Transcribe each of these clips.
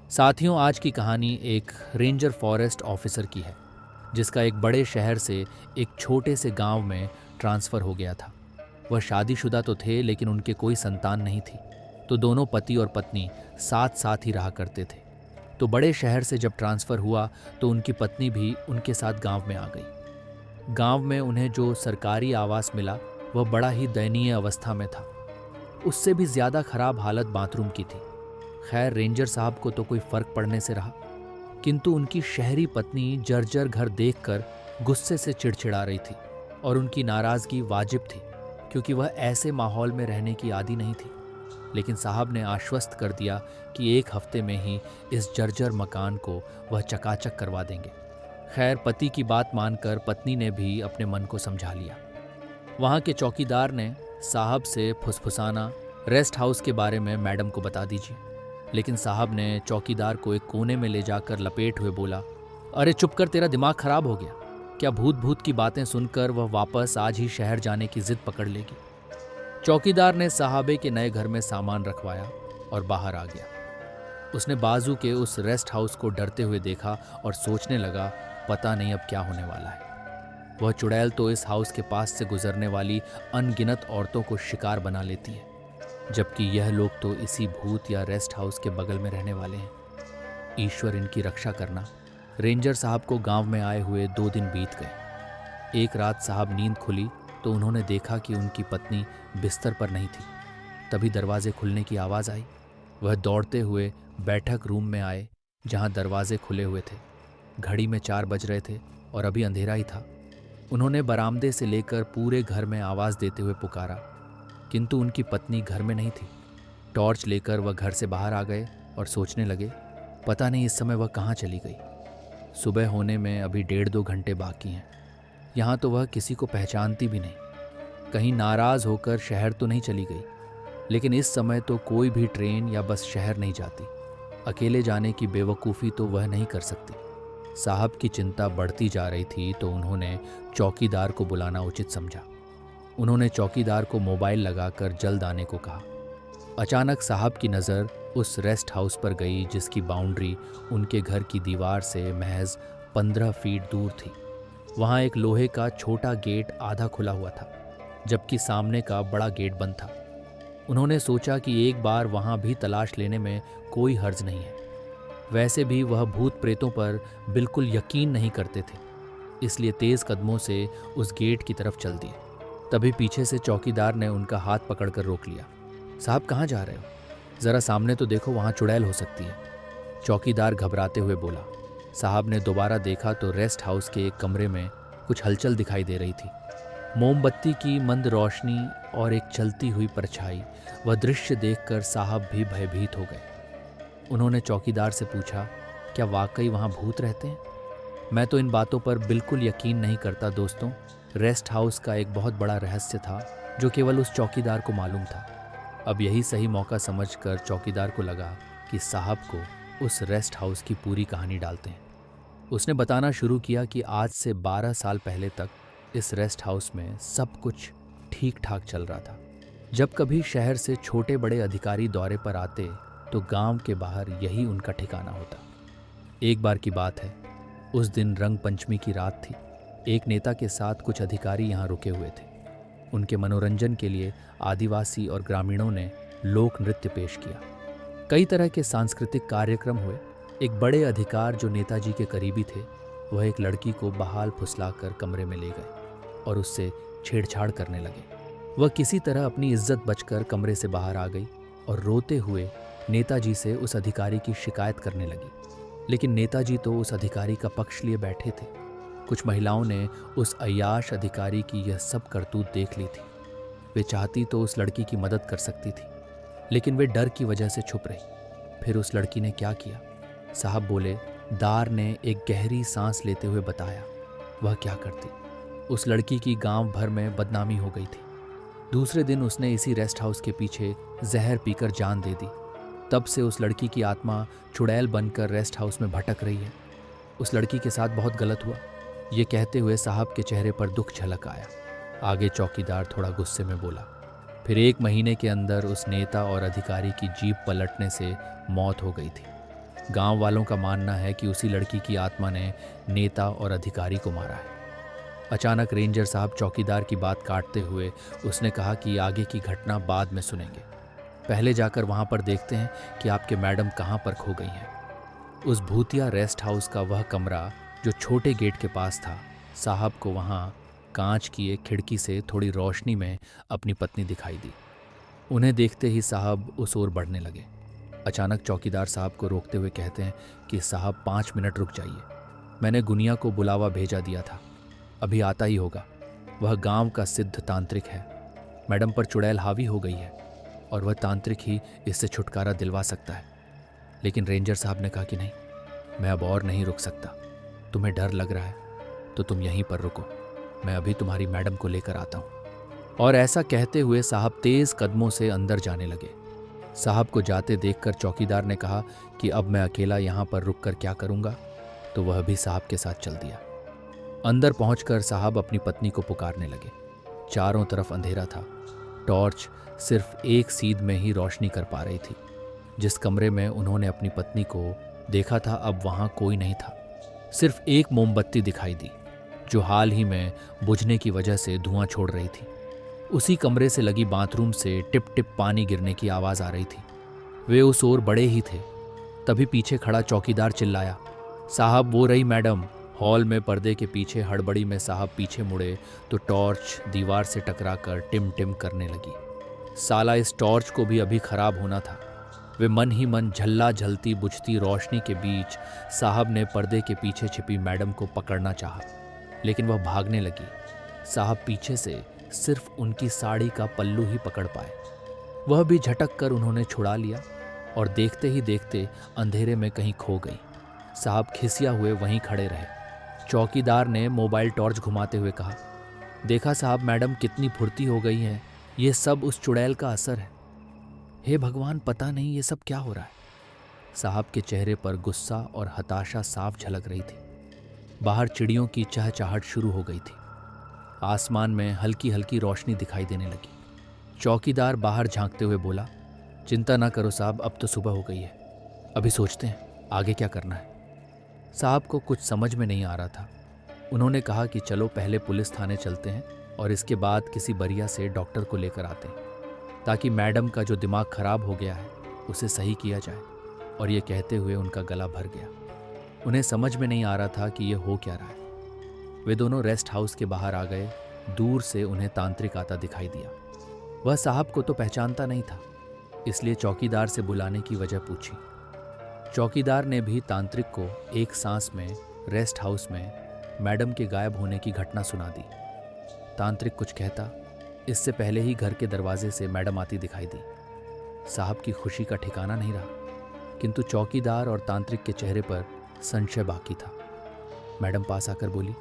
साथियों, आज की कहानी एक रेंजर फॉरेस्ट ऑफिसर की है जिसका एक बड़े शहर से एक छोटे से गांव में ट्रांसफ़र हो गया था। वह शादीशुदा तो थे लेकिन उनके कोई संतान नहीं थी, तो दोनों पति और पत्नी साथ साथ ही रहा करते थे। तो बड़े शहर से जब ट्रांसफ़र हुआ तो उनकी पत्नी भी उनके साथ गांव में आ गई। गांव में उन्हें जो सरकारी आवास मिला वह बड़ा ही दयनीय अवस्था में था। उससे भी ज़्यादा खराब हालत बाथरूम की थी। खैर, रेंजर साहब को तो कोई फर्क पड़ने से रहा, किंतु उनकी शहरी पत्नी जर्जर घर देखकर गुस्से से चिड़चिड़ा रही थी और उनकी नाराज़गी वाजिब थी, क्योंकि वह ऐसे माहौल में रहने की आदी नहीं थी। लेकिन साहब ने आश्वस्त कर दिया कि एक हफ्ते में ही इस जर्जर मकान को वह चकाचक करवा देंगे। खैर, पति की बात मानकर पत्नी ने भी अपने मन को समझा लिया। वहाँ के चौकीदार ने साहब से फुसफुसाना, रेस्ट हाउस के बारे में मैडम को बता दीजिए। लेकिन साहब ने चौकीदार को एक कोने में ले जाकर लपेट हुए बोला, अरे चुप कर, तेरा दिमाग खराब हो गया क्या? भूत भूत की बातें सुनकर वह वापस आज ही शहर जाने की जिद पकड़ लेगी। चौकीदार ने साहबे के नए घर में सामान रखवाया और बाहर आ गया। उसने बाजू के उस रेस्ट हाउस को डरते हुए देखा और सोचने लगा, पता नहीं अब क्या होने वाला है। वह चुड़ैल तो इस हाउस के पास से गुजरने वाली अनगिनत औरतों को शिकार बना लेती है, जबकि यह लोग तो इसी भूत या रेस्ट हाउस के बगल में रहने वाले हैं। ईश्वर इनकी रक्षा करना। रेंजर साहब को गांव में आए हुए 2 दिन बीत गए। एक रात साहब नींद खुली तो उन्होंने देखा कि उनकी पत्नी बिस्तर पर नहीं थी। तभी दरवाजे खुलने की आवाज़ आई। वह दौड़ते हुए बैठक रूम में आए, जहां दरवाजे खुले हुए थे। घड़ी में 4 बज रहे थे और अभी अंधेरा ही था। उन्होंने बरामदे से लेकर पूरे घर में आवाज़ देते हुए पुकारा, किंतु उनकी पत्नी घर में नहीं थी। टॉर्च लेकर वह घर से बाहर आ गए और सोचने लगे, पता नहीं इस समय वह कहाँ चली गई। सुबह होने में अभी 1.5-2 घंटे बाकी हैं। यहाँ तो वह किसी को पहचानती भी नहीं। कहीं नाराज़ होकर शहर तो नहीं चली गई, लेकिन इस समय तो कोई भी ट्रेन या बस शहर नहीं जाती। अकेले जाने की बेवकूफ़ी तो वह नहीं कर सकती। साहब की चिंता बढ़ती जा रही थी तो उन्होंने चौकीदार को बुलाना उचित समझा। उन्होंने चौकीदार को मोबाइल लगाकर जल्द आने को कहा। अचानक साहब की नज़र उस रेस्ट हाउस पर गई जिसकी बाउंड्री उनके घर की दीवार से महज 15 फीट दूर थी। वहाँ एक लोहे का छोटा गेट आधा खुला हुआ था, जबकि सामने का बड़ा गेट बंद था। उन्होंने सोचा कि एक बार वहाँ भी तलाश लेने में कोई हर्ज नहीं है। वैसे भी वह भूत प्रेतों पर बिल्कुल यकीन नहीं करते थे, इसलिए तेज़ कदमों से उस गेट की तरफ चल दिए। तभी पीछे से चौकीदार ने उनका हाथ पकड़कर रोक लिया। साहब, कहाँ जा रहे हो? ज़रा सामने तो देखो, वहाँ चुड़ैल हो सकती है। चौकीदार घबराते हुए बोला। साहब ने दोबारा देखा तो रेस्ट हाउस के एक कमरे में कुछ हलचल दिखाई दे रही थी। मोमबत्ती की मंद रोशनी और एक चलती हुई परछाई। वह दृश्य देखकर साहब भी भयभीत हो गए। उन्होंने चौकीदार से पूछा, क्या वाकई वहाँ भूत रहते हैं? मैं तो इन बातों पर बिल्कुल यकीन नहीं करता दोस्तों। रेस्ट हाउस का एक बहुत बड़ा रहस्य था जो केवल उस चौकीदार को मालूम था। अब यही सही मौका समझकर चौकीदार को लगा कि साहब को उस रेस्ट हाउस की पूरी कहानी डालते हैं। उसने बताना शुरू किया कि आज से 12 साल पहले तक इस रेस्ट हाउस में सब कुछ ठीक ठाक चल रहा था। जब कभी शहर से छोटे बड़े अधिकारी दौरे पर आते तो गांव के बाहर यही उनका ठिकाना होता। एक बार की बात है, उस दिन रंग पंचमी की रात थी। एक नेता के साथ कुछ अधिकारी यहाँ रुके हुए थे। उनके मनोरंजन के लिए आदिवासी और ग्रामीणों ने लोक नृत्य पेश किया। कई तरह के सांस्कृतिक कार्यक्रम हुए। एक बड़े अधिकार जो नेताजी के करीबी थे, वह एक लड़की को बहाल फुसलाकर कमरे में ले गए और उससे छेड़छाड़ करने लगे। वह किसी तरह अपनी इज्जत बचकर कमरे से बाहर आ गई और रोते हुए नेताजी से उस अधिकारी की शिकायत करने लगी। लेकिन नेताजी तो उस अधिकारी का पक्ष लिए बैठे थे। कुछ महिलाओं ने उस अय्याश अधिकारी की यह सब करतूत देख ली थी। वे चाहती तो उस लड़की की मदद कर सकती थी, लेकिन वे डर की वजह से छुप रही। फिर उस लड़की ने क्या किया? साहब बोले, दार ने एक गहरी सांस लेते हुए बताया, वह क्या करती। उस लड़की की गांव भर में बदनामी हो गई थी। दूसरे दिन उसने इसी रेस्ट हाउस के पीछे जहर पीकर जान दे दी। तब से उस लड़की की आत्मा चुड़ैल बनकर रेस्ट हाउस में भटक रही है। उस लड़की के साथ बहुत गलत हुआ। ये कहते हुए साहब के चेहरे पर दुख झलक आया। आगे चौकीदार थोड़ा गुस्से में बोला। फिर 1 महीने के अंदर उस नेता और अधिकारी की जीप पलटने से मौत हो गई थी। गांव वालों का मानना है कि उसी लड़की की आत्मा ने नेता और अधिकारी को मारा है। अचानक रेंजर साहब चौकीदार की बात काटते हुए उसने कहा कि आगे की घटना बाद में सुनेंगे, पहले जाकर वहां पर देखते हैं कि आपके मैडम कहां पर खो गई हैं। उस भूतिया रेस्ट हाउस का वह कमरा जो छोटे गेट के पास था, साहब को वहां कांच की एक खिड़की से थोड़ी रोशनी में अपनी पत्नी दिखाई दी। उन्हें देखते ही साहब उस ओर बढ़ने लगे। अचानक चौकीदार साहब को रोकते हुए कहते हैं कि साहब 5 मिनट रुक जाइए, मैंने गुनिया को बुलावा भेजा दिया था, अभी आता ही होगा। वह गांव का सिद्ध तांत्रिक है। मैडम पर चुड़ैल हावी हो गई है और वह तांत्रिक ही इससे छुटकारा दिलवा सकता है। लेकिन रेंजर साहब ने कहा कि नहीं, मैं अब और नहीं रुक सकता। तुम्हें डर लग रहा है तो तुम यहीं पर रुको, मैं अभी तुम्हारी मैडम को लेकर आता हूँ। और ऐसा कहते हुए साहब तेज कदमों से अंदर जाने लगे। साहब को जाते देखकर चौकीदार ने कहा कि अब मैं अकेला यहाँ पर रुक कर क्या करूँगा, तो वह भी साहब के साथ चल दिया। अंदर पहुंचकर साहब अपनी पत्नी को पुकारने लगे। चारों तरफ अंधेरा था, टॉर्च सिर्फ एक सीध में ही रोशनी कर पा रही थी। जिस कमरे में उन्होंने अपनी पत्नी को देखा था अब वहां कोई नहीं था। सिर्फ एक मोमबत्ती दिखाई दी जो हाल ही में बुझने की वजह से धुआं छोड़ रही थी। उसी कमरे से लगी बाथरूम से टिप टिप पानी गिरने की आवाज आ रही थी। वे उस ओर बड़े ही थे, तभी पीछे खड़ा चौकीदार चिल्लाया, साहब वो रही मैडम। हॉल में पर्दे के पीछे हड़बड़ी में साहब पीछे मुड़े तो टॉर्च दीवार से टकराकर टिम टिम करने लगी। साला इस टॉर्च को भी अभी खराब होना था। वे मन ही मन झल्ला झलती बुझती रोशनी के बीच साहब ने पर्दे के पीछे छिपी मैडम को पकड़ना चाहा, लेकिन वह भागने लगी। साहब पीछे से सिर्फ उनकी साड़ी का पल्लू ही पकड़ पाए। वह भी झटक कर उन्होंने छुड़ा लिया और देखते ही देखते अंधेरे में कहीं खो गई। साहब खिसिया हुए वहीं खड़े रहे। चौकीदार ने मोबाइल टॉर्च घुमाते हुए कहा, देखा साहब मैडम कितनी फुर्ती हो गई हैं, ये सब उस चुड़ैल का असर है। हे भगवान, पता नहीं ये सब क्या हो रहा है। साहब के चेहरे पर गुस्सा और हताशा साफ झलक रही थी। बाहर चिड़ियों की चहचहाहट शुरू हो गई थी। आसमान में हल्की हल्की रोशनी दिखाई देने लगी। चौकीदार बाहर झांकते हुए बोला, चिंता ना करो साहब, अब तो सुबह हो गई है, अभी सोचते हैं आगे क्या करना है। साहब को कुछ समझ में नहीं आ रहा था। उन्होंने कहा कि चलो पहले पुलिस थाने चलते हैं और इसके बाद किसी बढ़िया से डॉक्टर को लेकर आते हैं, ताकि मैडम का जो दिमाग खराब हो गया है उसे सही किया जाए। और ये कहते हुए उनका गला भर गया। उन्हें समझ में नहीं आ रहा था कि ये हो क्या रहा है। वे दोनों रेस्ट हाउस के बाहर आ गए। दूर से उन्हें तांत्रिक आता दिखाई दिया। वह साहब को तो पहचानता नहीं था, इसलिए चौकीदार से बुलाने की वजह पूछी। चौकीदार ने भी तांत्रिक को एक सांस में रेस्ट हाउस में मैडम के गायब होने की घटना सुना दी। तांत्रिक कुछ कहता इससे पहले ही घर के दरवाजे से मैडम आती दिखाई दी। साहब की खुशी का ठिकाना नहीं रहा, किंतु चौकीदार और तांत्रिक के चेहरे पर संशय बाकी था। मैडम पास आकर बोली,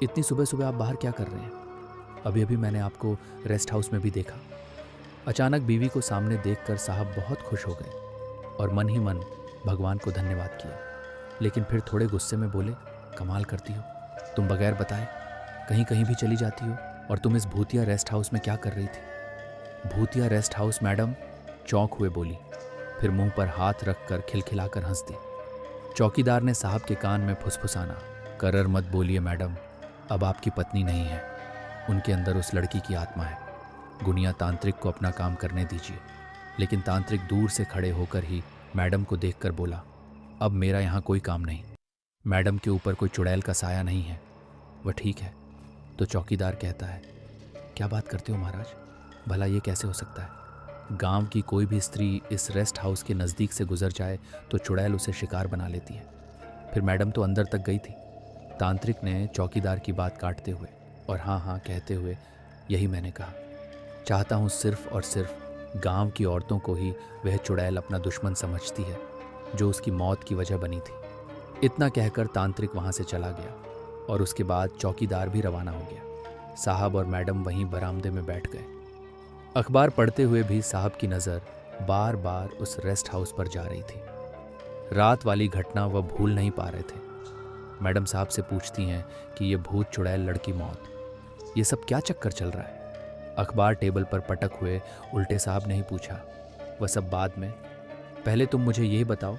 इतनी सुबह सुबह आप बाहर क्या कर रहे हैं? अभी अभी मैंने आपको रेस्ट हाउस में भी देखा। अचानक बीवी को सामने देखकर साहब बहुत खुश हो गए और मन ही मन भगवान को धन्यवाद किया, लेकिन फिर थोड़े गुस्से में बोले, कमाल करती हो तुम, बगैर बताए कहीं कहीं भी चली जाती हो, और तुम इस भूतिया रेस्ट हाउस में क्या कर रही थी? भूतिया रेस्ट हाउस मैडम, चौंक हुए बोली, फिर मुंह पर हाथ रखकर खिलखिलाकर हंस दी। चौकीदार ने साहब के कान में फुसफुसाना, करर मत बोलिए मैडम, अब आपकी पत्नी नहीं है, उनके अंदर उस लड़की की आत्मा है। गुनिया तांत्रिक को अपना काम करने दीजिए। लेकिन तांत्रिक दूर से खड़े होकर ही मैडम को देखकर बोला, अब मेरा यहाँ कोई काम नहीं, मैडम के ऊपर कोई चुड़ैल का साया नहीं है, वह ठीक है। तो चौकीदार कहता है, क्या बात करते हो महाराज, भला ये कैसे हो सकता है? गांव की कोई भी स्त्री इस रेस्ट हाउस के नज़दीक से गुजर जाए तो चुड़ैल उसे शिकार बना लेती है। फिर मैडम तो अंदर तक गई थी। तांत्रिक ने चौकीदार की बात काटते हुए और हाँ हाँ कहते हुए, यही मैंने कहा, चाहता हूँ सिर्फ और सिर्फ गांव की औरतों को ही वह चुड़ैल अपना दुश्मन समझती है जो उसकी मौत की वजह बनी थी। इतना कहकर तांत्रिक वहाँ से चला गया और उसके बाद चौकीदार भी रवाना हो गया। साहब और मैडम वहीं बरामदे में बैठ गए। अखबार पढ़ते हुए भी साहब की नज़र बार बार उस रेस्ट हाउस पर जा रही थी। रात वाली घटना वह भूल नहीं पा रहे थे। मैडम साहब से पूछती हैं कि ये भूत चुड़ैल लड़की मौत, ये सब क्या चक्कर चल रहा है? अखबार टेबल पर पटक हुए उल्टे साहब ने ही पूछा, वह सब बाद में, पहले तुम मुझे यही बताओ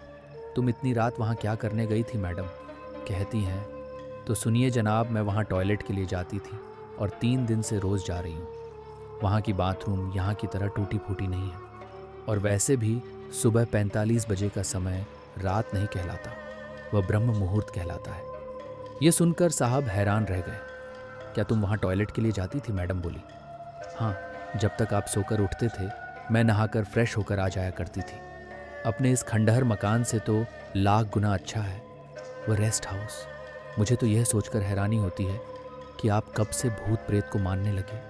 तुम इतनी रात वहाँ क्या करने गई थी मैडम? कहती हैं, तो सुनिए जनाब, मैं वहाँ टॉयलेट के लिए जाती थी और 3 दिन से रोज़ जा रही हूँ। वहाँ की बाथरूम यहाँ की तरह टूटी फूटी नहीं है, और वैसे भी सुबह 45 बजे का समय रात नहीं कहलाता, वह ब्रह्म मुहूर्त कहलाता है। ये सुनकर साहब हैरान रह गए। क्या तुम वहाँ टॉयलेट के लिए जाती थी? मैडम बोली। हाँ, जब तक आप सोकर उठते थे मैं नहाकर फ्रेश होकर आ जाया करती थी। अपने इस खंडहर मकान से तो लाख गुना अच्छा है वह रेस्ट हाउस। मुझे तो यह सोचकर हैरानी होती है कि आप कब से भूत प्रेत को मानने लगे।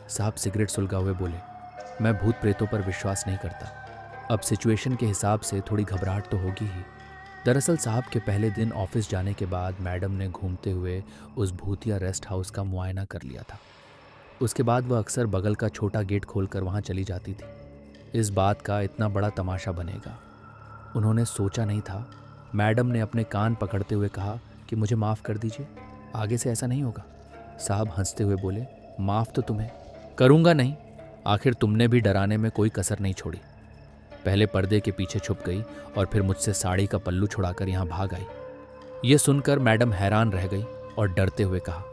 साहब सिगरेट सुलगाए हुए बोले, मैं भूत प्रेतों पर विश्वास नहीं करता। अब सिचुएशन के हिसाब से थोड़ी घबराहट तो होगी ही। दरअसल साहब के पहले दिन ऑफिस जाने के बाद मैडम ने घूमते हुए उस भूतिया रेस्ट हाउस का मुआयना कर लिया था। उसके बाद वह अक्सर बगल का छोटा गेट खोलकर वहाँ चली जाती थी। इस बात का इतना बड़ा तमाशा बनेगा उन्होंने सोचा नहीं था। मैडम ने अपने कान पकड़ते हुए कहा कि मुझे माफ़ कर दीजिए, आगे से ऐसा नहीं होगा। साहब हंसते हुए बोले, माफ़ तो तुम्हें करूँगा नहीं, आखिर तुमने भी डराने में कोई कसर नहीं छोड़ी। पहले पर्दे के पीछे छुप गई और फिर मुझसे साड़ी का पल्लू छुड़ाकर यहाँ भाग आई। ये सुनकर मैडम हैरान रह गई और डरते हुए कहा,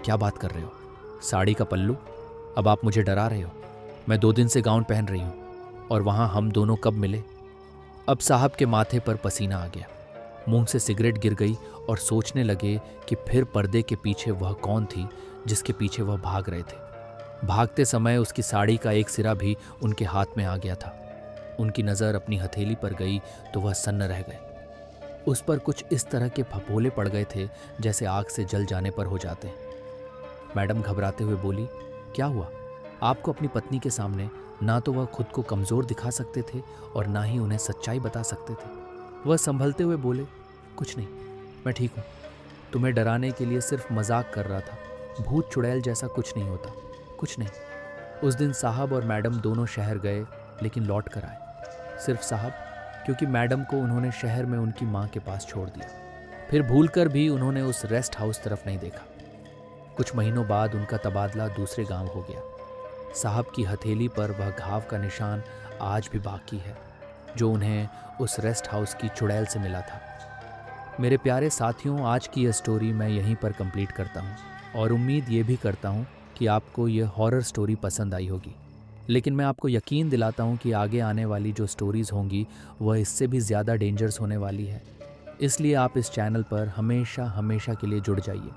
क्या बात कर रहे हो? साड़ी का पल्लू? अब आप मुझे डरा रहे हो? मैं 2 दिन से गाउन पहन रही हूँ, और वहाँ हम दोनों कब मिले? अब साहब के माथे पर पसीना आ गया, मुंह से सिगरेट गिर गई और सोचने लगे कि फिर पर्दे के पीछे वह कौन थी जिसके पीछे वह भाग रहे थे। भागते समय उसकी साड़ी का एक सिरा भी उनके हाथ में आ गया था। उनकी नज़र अपनी हथेली पर गई तो वह सन्न रह गए। उस पर कुछ इस तरह के फफोले पड़ गए थे जैसे आग से जल जाने पर हो जाते हैं। मैडम घबराते हुए बोली, क्या हुआ? आपको अपनी पत्नी के सामने ना तो वह खुद को कमज़ोर दिखा सकते थे और ना ही उन्हें सच्चाई बता सकते थे। वह संभलते हुए बोले, कुछ नहीं, मैं ठीक हूँ। तुम्हें डराने के लिए सिर्फ मजाक कर रहा था। भूत चुड़ैल जैसा कुछ नहीं होता, कुछ नहीं। उस दिन साहब और मैडम दोनों शहर गए, लेकिन लौट कर आए सिर्फ साहब, क्योंकि मैडम को उन्होंने शहर में उनकी माँ के पास छोड़ दिया। फिर भूलकर भी उन्होंने उस रेस्ट हाउस तरफ नहीं देखा। कुछ महीनों बाद उनका तबादला दूसरे गांव हो गया। साहब की हथेली पर वह घाव का निशान आज भी बाकी है जो उन्हें उस रेस्ट हाउस की चुड़ैल से मिला था। मेरे प्यारे साथियों, आज की यह स्टोरी मैं यहीं पर कंप्लीट करता हूँ, और उम्मीद ये भी करता हूँ कि आपको यह हॉरर स्टोरी पसंद आई होगी। लेकिन मैं आपको यकीन दिलाता हूँ कि आगे आने वाली जो स्टोरीज़ होंगी वह इससे भी ज़्यादा डेंजरस होने वाली है। इसलिए आप इस चैनल पर हमेशा हमेशा के लिए जुड़ जाइए।